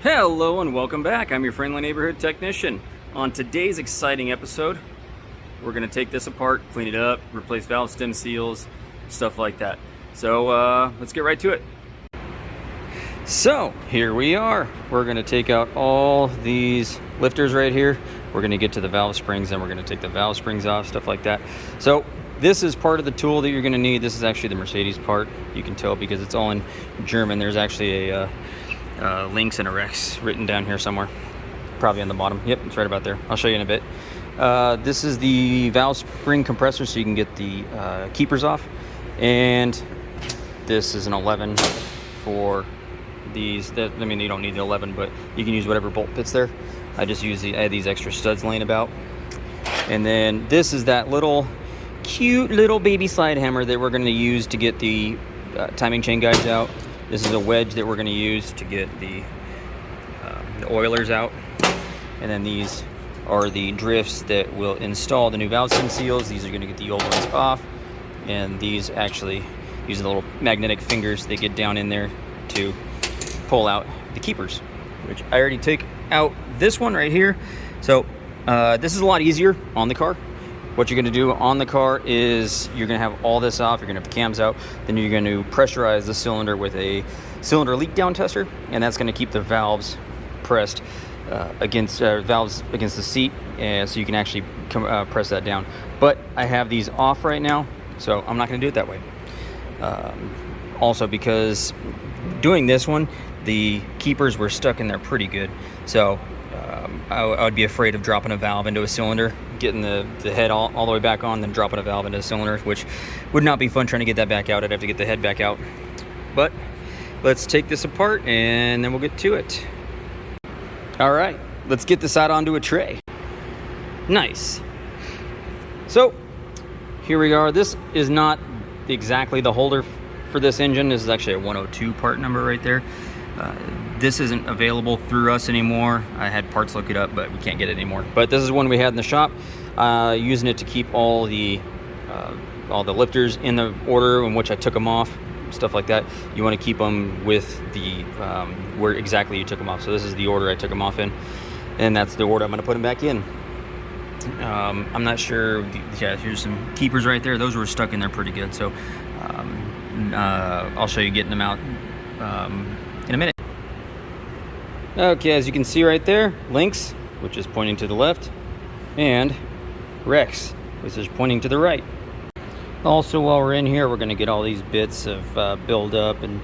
Hello and welcome back. I'm your friendly neighborhood technician. On today's exciting episode, we're going to take this apart, clean it up, replace valve stem seals, stuff like that. So let's get right to it. So here we are. We're going to take out all these lifters right here. We're going to get to the valve springs and we're going to take the valve springs off, stuff like that. So this is part of the tool that you're going to need. This is actually the Mercedes part. You can tell because it's all in German. There's actually a links and a Rex written down here somewhere, probably on the bottom. Yep, it's right about there. I'll show you in a bit. This is the valve spring compressor, so you can get the keepers off, and this is an 11 for these. I mean, you don't need the 11, but you can use whatever bolt fits there. I just use I had these extra studs laying about, and then this is that little cute little baby slide hammer that we're going to use to get the timing chain guides out. This is a wedge that we're going to use to get the oilers out. And then these are the drifts that will install the new valve stem seals. These are going to get the old ones off. And these actually use the little magnetic fingers that get down in there to pull out the keepers, which I already took out this one right here. So this is a lot easier on the car. What you're going to do on the car is you're going to have all this off, you're going to have the cams out, then you're going to pressurize the cylinder with a cylinder leak down tester, and that's going to keep the valves pressed against the seat, and so you can actually press that down. But I have these off right now, so I'm not going to do it that way. Also, because doing this one, the keepers were stuck in there pretty good, so I would be afraid of dropping a valve into a cylinder, getting the head all the way back on, then dropping a valve into a cylinder, which would not be fun trying to get that back out. I'd have to get the head back out. But let's take this apart and then we'll get to it. All right, let's get this out onto a tray. Nice. So here we are. This is not exactly the holder for this engine. This is actually a 102 part number right there. This isn't available through us anymore. I had parts look it up, but we can't get it anymore. But this is one we had in the shop, using it to keep all the lifters in the order in which I took them off, stuff like that. You want to keep them with the where exactly you took them off. So this is the order I took them off in, and that's the order I'm going to put them back in. I'm not sure. Yeah, here's some keepers right there. Those were stuck in there pretty good. So I'll show you getting them out in a minute. Okay, as you can see right there, Lynx, which is pointing to the left, and Rex, which is pointing to the right. Also, while we're in here, we're going to get all these bits of buildup and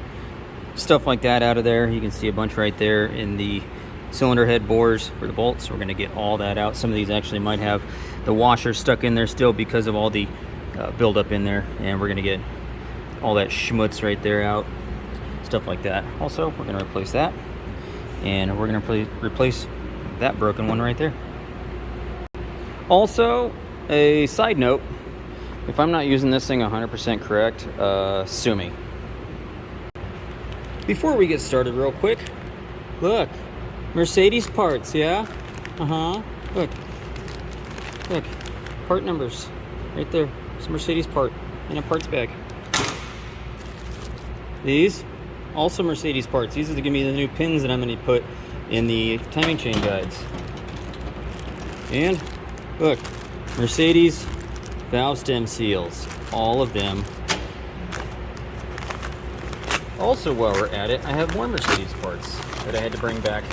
stuff like that out of there. You can see a bunch right there in the cylinder head bores for the bolts. We're going to get all that out. Some of these actually might have the washer stuck in there still because of all the buildup in there, and we're going to get all that schmutz right there out, stuff like that. Also, we're going to replace that. And we're going to replace that broken one right there. Also, a side note, if I'm not using this thing 100% correct, sue me. Before we get started real quick, look, Mercedes parts, yeah? Look, part numbers right there. It's a Mercedes part in a parts bag. These also Mercedes parts. These are going to be the new pins that I'm going to put in the timing chain guides. And look, Mercedes valve stem seals, all of them. Also, while we're at it, I have more Mercedes parts that I had to bring back.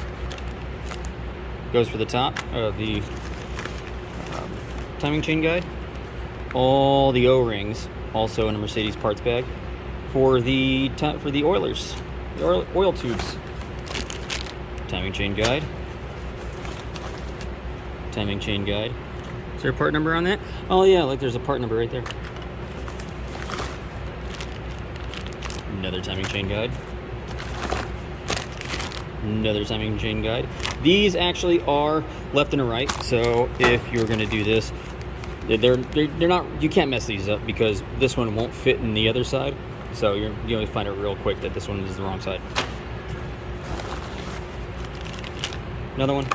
Goes for the top of the timing chain guide. All the O-rings, also in a Mercedes parts bag. For the oilers, the oil tubes. Timing chain guide. Timing chain guide. Is there a part number on that? Oh yeah, like there's a part number right there. Another timing chain guide. Another timing chain guide. These actually are left and a right, so if you're going to do this, they're not. You can't mess these up because this one won't fit in the other side. So you only find it real quick that this one is the wrong side. Another one.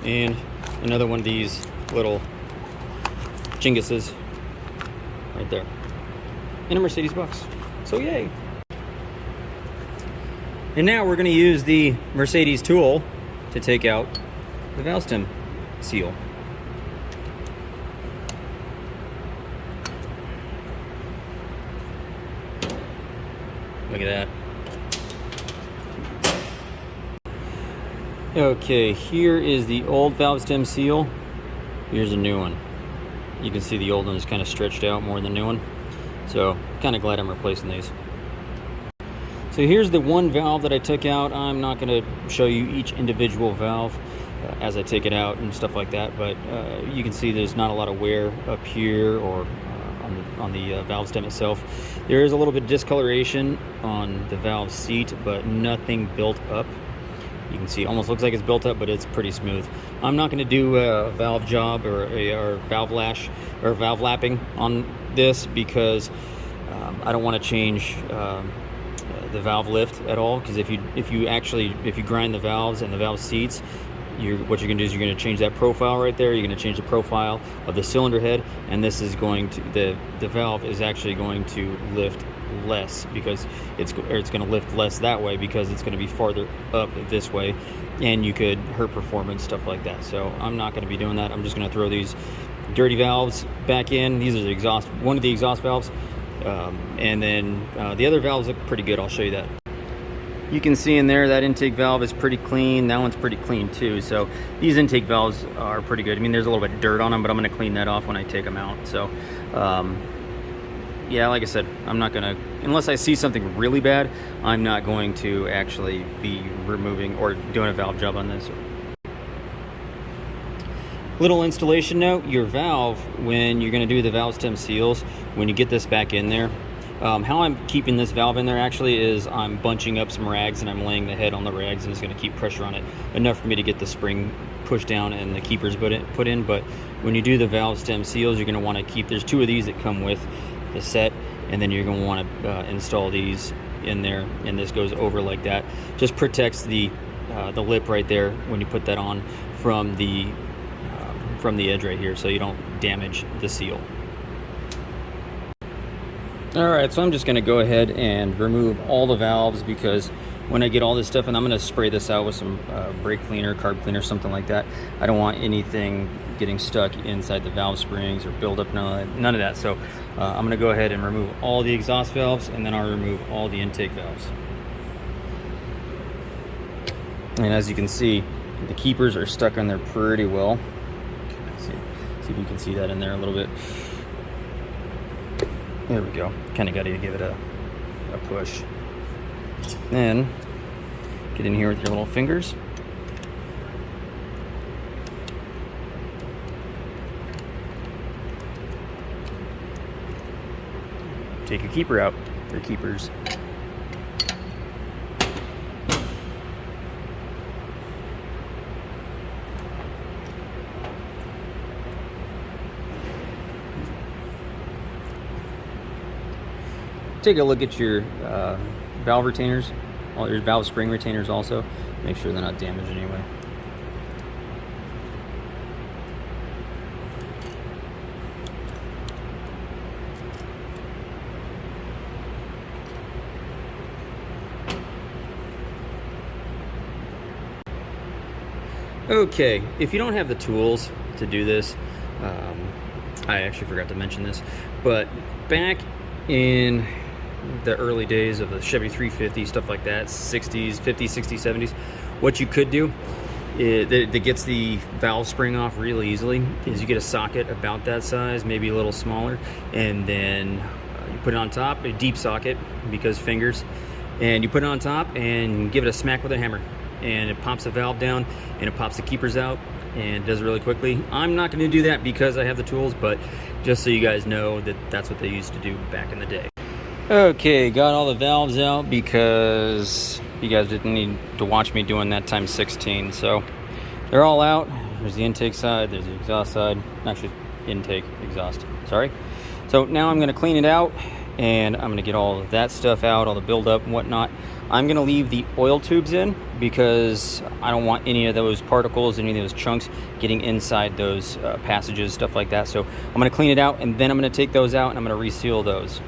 And another one of these little Chinguses right there. In a Mercedes box. So yay. And now we're going to use the Mercedes tool to take out the valve stem seal. Look at that. Okay, here is the old valve stem seal. Here's a new one. You can see the old one is kind of stretched out more than the new one. So, kind of glad I'm replacing these. So here's the one valve that I took out. I'm not going to show you each individual valve as I take it out and stuff like that, but you can see there's not a lot of wear up here or on the valve stem itself. There is a little bit of discoloration on the valve seat, but nothing built up. You can see it almost looks like it's built up, but it's pretty smooth. I'm not going to do a valve job or valve lash or valve lapping on this because I don't want to change the valve lift at all, because if you grind the valves and the valve seats, what you're going to do is you're going to change that profile right there. You're going to change the profile of the cylinder head, and this is going to the valve is actually going to lift less because it's going to lift less that way because it's going to be farther up this way, and you could hurt performance, stuff like that. So I'm not going to be doing that. I'm just going to throw these dirty valves back in. These are the exhaust, one of the exhaust valves. And then the other valves look pretty good. I'll show you that. You can see in there that intake valve is pretty clean. That one's pretty clean too. So these intake valves are pretty good. I mean, there's a little bit of dirt on them, but I'm going to clean that off when I take them out. So yeah, like I said, I'm not going to, unless I see something really bad, I'm not going to actually be removing or doing a valve job on this. Little installation note, your valve, when you're going to do the valve stem seals, when you get this back in there, how I'm keeping this valve in there actually is I'm bunching up some rags and I'm laying the head on the rags, and it's going to keep pressure on it enough for me to get the spring pushed down and the keepers put in. But when you do the valve stem seals, you're going to want to keep, there's two of these that come with the set, and then you're going to want to install these in there, and this goes over like that. Just protects the lip right there when you put that on from the edge right here, so you don't damage the seal. Alright, so I'm just going to go ahead and remove all the valves, because when I get all this stuff, and I'm going to spray this out with some brake cleaner, carb cleaner, something like that. I don't want anything getting stuck inside the valve springs or build up, none of that. So I'm going to go ahead and remove all the exhaust valves, and then I'll remove all the intake valves. And as you can see, the keepers are stuck on there pretty well. See if you can see that in there a little bit. There we go. Kind of got to give it a push. Then get in here with your little fingers. Take your keeper out. They're keepers. Take a look at your valve retainers, all your valve spring retainers also. Make sure they're not damaged anyway. Okay, if you don't have the tools to do this, I actually forgot to mention this, but back in the early days of the Chevy 350, stuff like that, 60s, 50s, 60s, 70s, what you could do that gets the valve spring off really easily is you get a socket about that size, maybe a little smaller, and then you put it on top, a deep socket because fingers, and you put it on top and give it a smack with a hammer, and it pops the valve down and it pops the keepers out, and it does it really quickly. I'm not going to do that because I have the tools, but just so you guys know that that's what they used to do back in the day. Okay, got all the valves out because you guys didn't need to watch me doing that times 16. So they're all out. There's the intake side, there's the exhaust side. Actually, intake, exhaust, sorry. So now I'm going to clean it out, and I'm going to get all of that stuff out, all the buildup and whatnot. I'm going to leave the oil tubes in because I don't want any of those particles, any of those chunks getting inside those passages, stuff like that. So I'm going to clean it out, and then I'm going to take those out and I'm going to reseal those.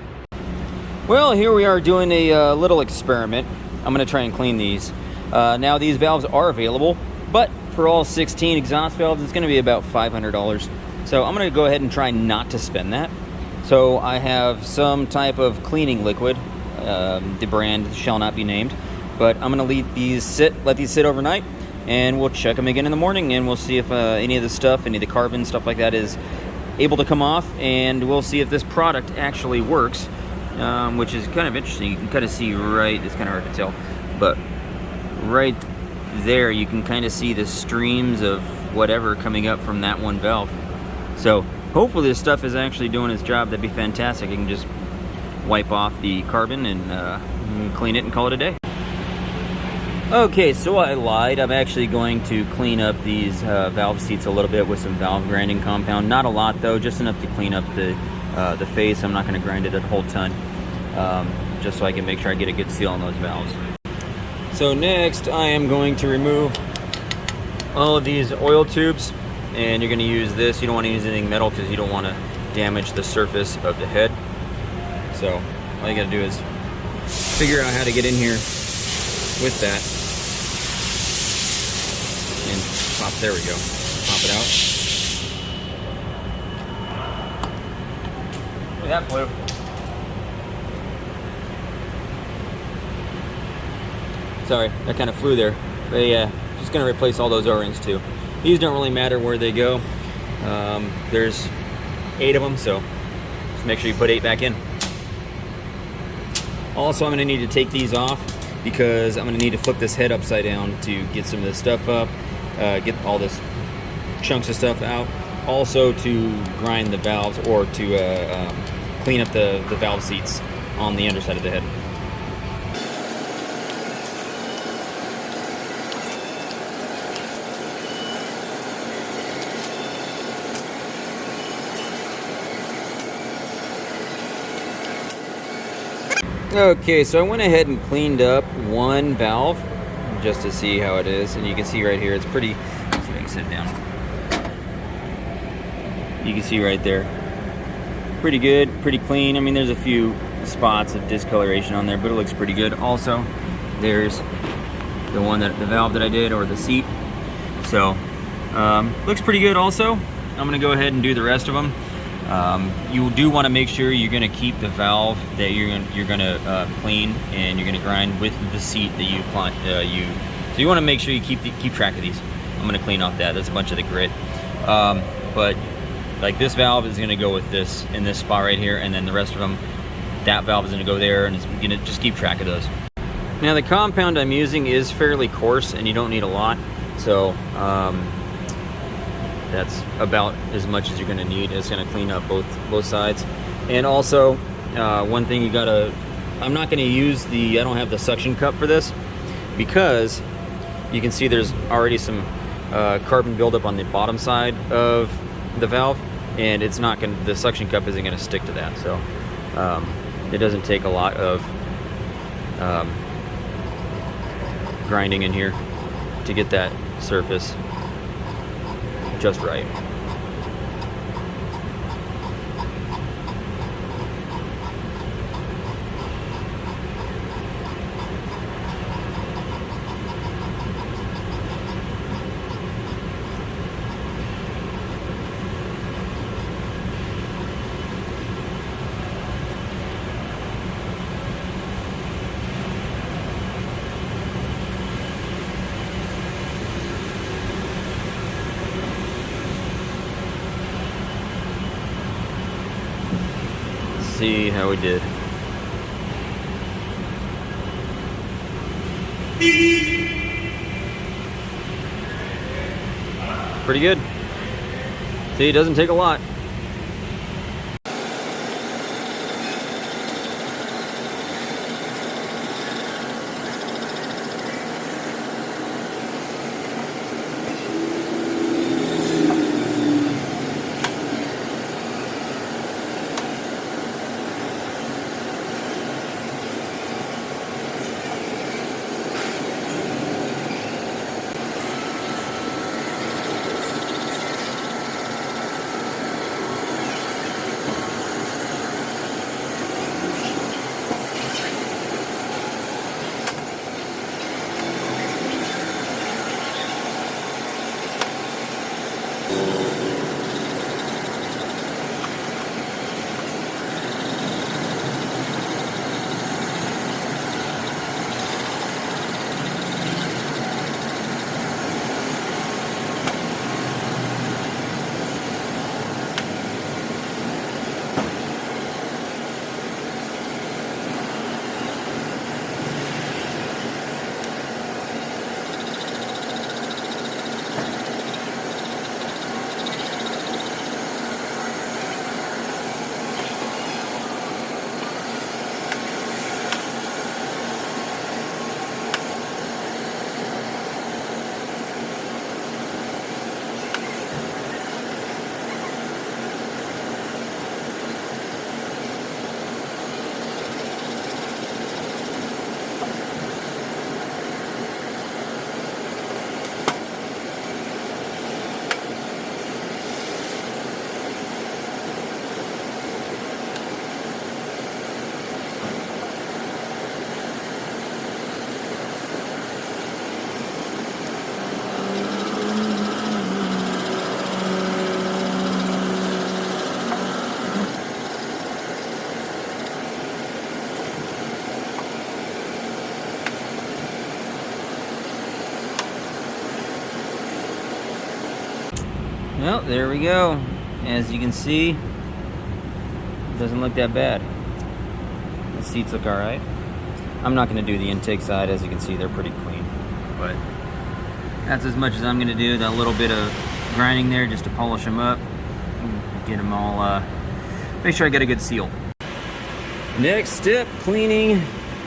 Well, here we are doing a little experiment. I'm going to try and clean these. Now these valves are available, but for all 16 exhaust valves, it's going to be about $500. So I'm going to go ahead and try not to spend that. So I have some type of cleaning liquid. The brand shall not be named, but I'm going to let these sit overnight, and we'll check them again in the morning, and we'll see if any of the stuff, any of the carbon stuff like that is able to come off, and we'll see if this product actually works, which is kind of interesting. You can kind of see right, it's kind of hard to tell, but right there you can kind of see the streams of whatever coming up from that one valve. So hopefully this stuff is actually doing its job. That'd be fantastic. You can just wipe off the carbon and clean it and call it a day. Okay, so I lied. I'm actually going to clean up these valve seats a little bit with some valve grinding compound. Not a lot though, just enough to clean up the face. I'm not going to grind it a whole ton, just so I can make sure I get a good seal on those valves. So next I am going to remove all of these oil tubes, and you're going to use this. You don't want to use anything metal because you don't want to damage the surface of the head. So all you got to do is figure out how to get in here with that. And pop, there we go. Pop it out. Look at that flew. Sorry, that kind of flew there. But yeah, just gonna replace all those O-rings too. These don't really matter where they go. There's 8 of them, so just make sure you put 8 back in. Also, I'm gonna need to take these off because I'm gonna need to flip this head upside down to get some of this stuff up, get all this chunks of stuff out. Also to grind the valves, or to clean up the valve seats on the underside of the head. Okay, so I went ahead and cleaned up one valve just to see how it is, and you can see right here it's pretty. Let's see if I can sit it down. You can see right there, pretty good, pretty clean. I mean, there's a few spots of discoloration on there, but it looks pretty good. Also, there's the valve that I did, or the seat. So looks pretty good. Also, I'm gonna go ahead and do the rest of them. You do want to make sure you're going to keep the valve that you're going to clean, and you're going to grind with the seat that you so you want to make sure you keep track of these. I'm going to clean off that. That's a bunch of the grit. But like this valve is going to go with this in this spot right here, and then the rest of them, that valve is going to go there, and it's going to just keep track of those. Now the compound I'm using is fairly coarse, and you don't need a lot. So that's about as much as you're going to need. It's going to clean up both sides. And also, one thing you gotta, I'm not going to use I don't have the suction cup for this, because you can see there's already some carbon buildup on the bottom side of the valve, and it's not going to, the suction cup isn't going to stick to that. So it doesn't take a lot of grinding in here to get that surface just right. See how we did. Pretty good. See, it doesn't take a lot. Well, there we go. As you can see, it doesn't look that bad. The seats look alright. I'm not going to do the intake side. As you can see, they're pretty clean. But that's as much as I'm going to do. That little bit of grinding there just to polish them up. Get them all, make sure I get a good seal. Next step, cleaning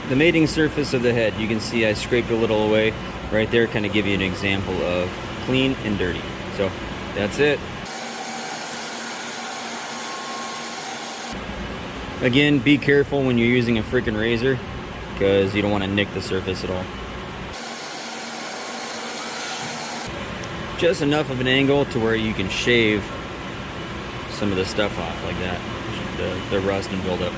the mating surface of the head. You can see I scraped a little away. Right there, kind of give you an example of clean and dirty. So that's it. Again, be careful when you're using a freaking razor because you don't want to nick the surface at all. Just enough of an angle to where you can shave some of the stuff off like that, the rust and buildup.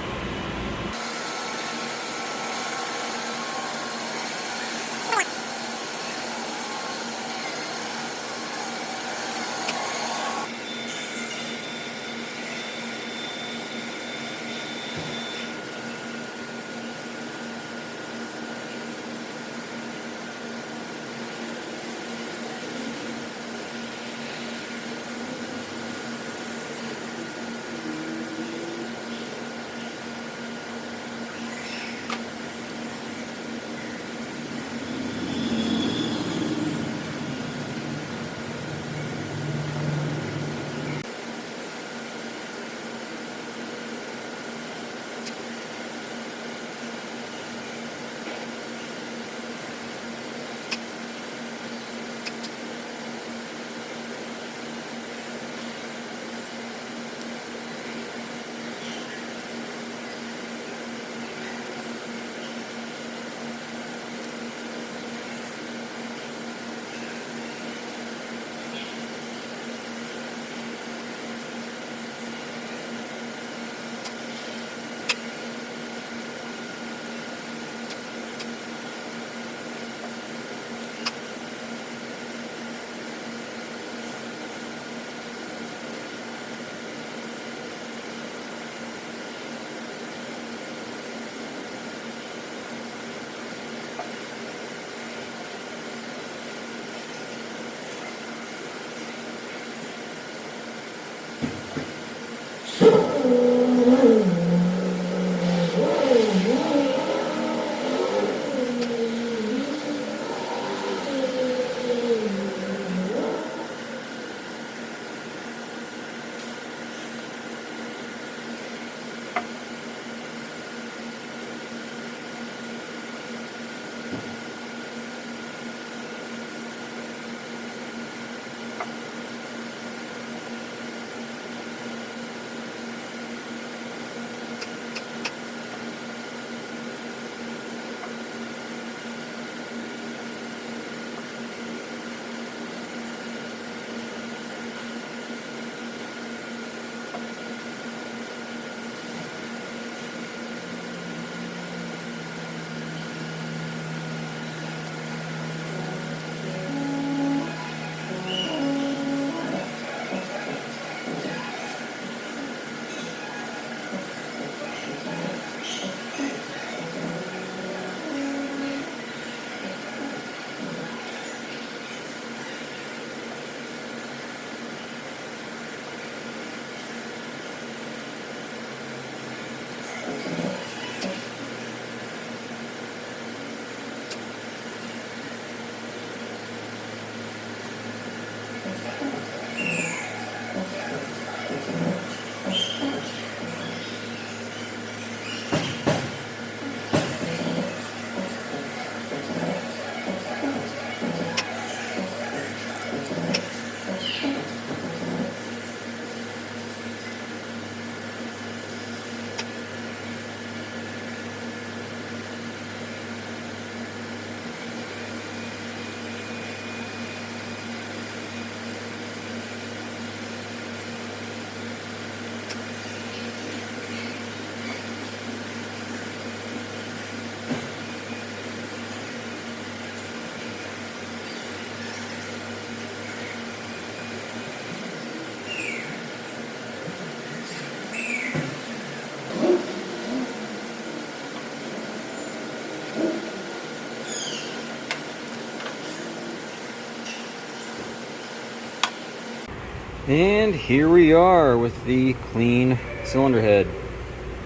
And here we are with the clean cylinder head.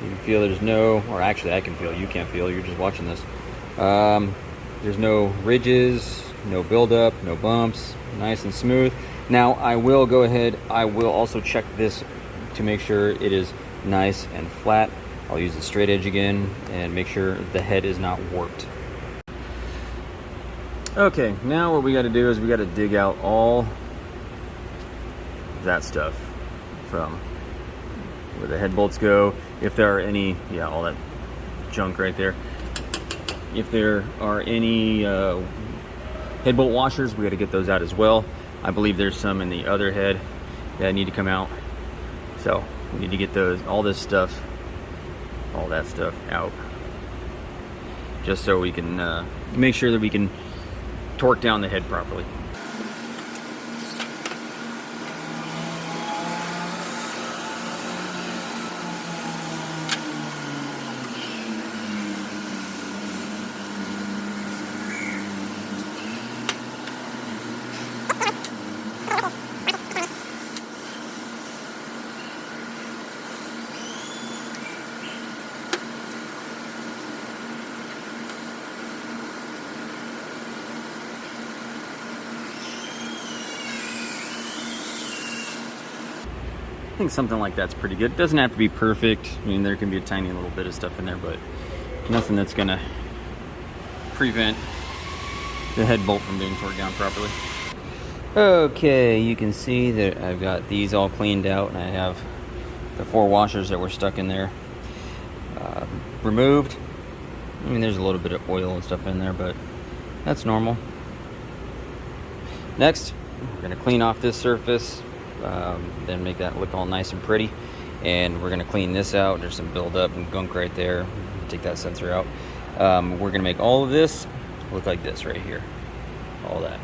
You can feel there's no, or actually I can feel, you can't feel, you're just watching this. There's no ridges, no buildup, no bumps, nice and smooth. Now I will go ahead, I will also check this to make sure it is nice and flat. I'll use the straight edge again and make sure the head is not warped. Okay, now what we got to do is we got to dig out all that stuff from where the head bolts go. If there are any, yeah, all that junk right there. If there are any head bolt washers, we got to get those out as well. I believe there's some in the other head that need to come out. So we need to get those, all this stuff, all that stuff out, just so we can make sure that we can torque down the head properly. I think something like that's pretty good. It doesn't have to be perfect. I mean, there can be a tiny little bit of stuff in there, but nothing that's gonna prevent the head bolt from being torqued down properly. Okay, you can see that I've got these all cleaned out, and I have the 4 washers that were stuck in there removed. I mean, there's a little bit of oil and stuff in there, but that's normal. Next, we're gonna clean off this surface. Then make that look all nice and pretty, and we're going to clean this out. There's some buildup and gunk right there. Take that sensor out. We're going to make all of this look like this right here, all that.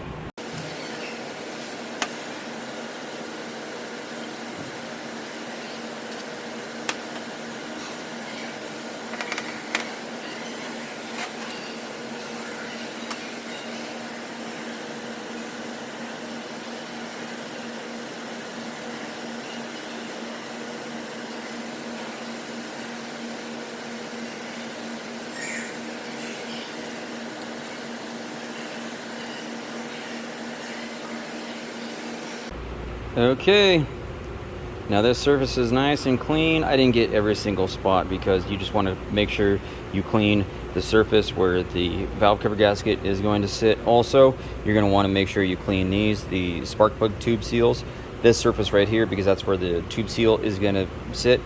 Okay, now this surface is nice and clean. I didn't get every single spot because you just want to make sure you clean the surface where the valve cover gasket is going to sit. Also, you're going to want to make sure you clean the spark plug tube seals. This surface right here, because that's where the tube seal is going to sit,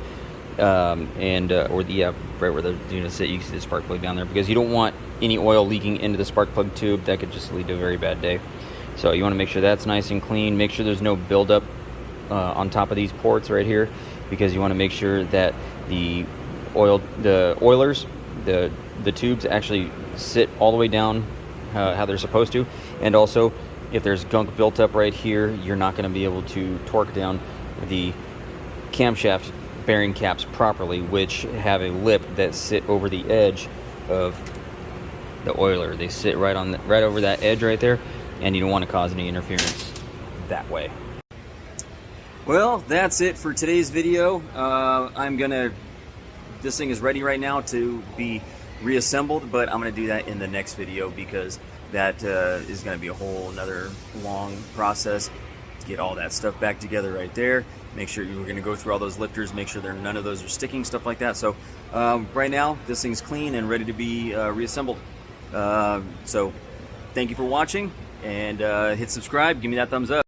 right where they're going to sit. You can see the spark plug down there, because you don't want any oil leaking into the spark plug tube. That could just lead to a very bad day. So you want to make sure that's nice and clean. Make sure there's no buildup on top of these ports right here, because you want to make sure that the oilers, the tubes actually sit all the way down how they're supposed to. And also, if there's gunk built up right here, you're not going to be able to torque down the camshaft bearing caps properly, which have a lip that sit over the edge of the oiler. They sit right over that edge right there, and you don't want to cause any interference that way. Well, that's it for today's video. This thing is ready right now to be reassembled, but I'm gonna do that in the next video, because that is gonna be a whole another long process to get all that stuff back together right there. Make sure we're gonna go through all those lifters, make sure none of those are sticking, stuff like that. So right now, this thing's clean and ready to be reassembled. So thank you for watching, and hit subscribe, give me that thumbs up.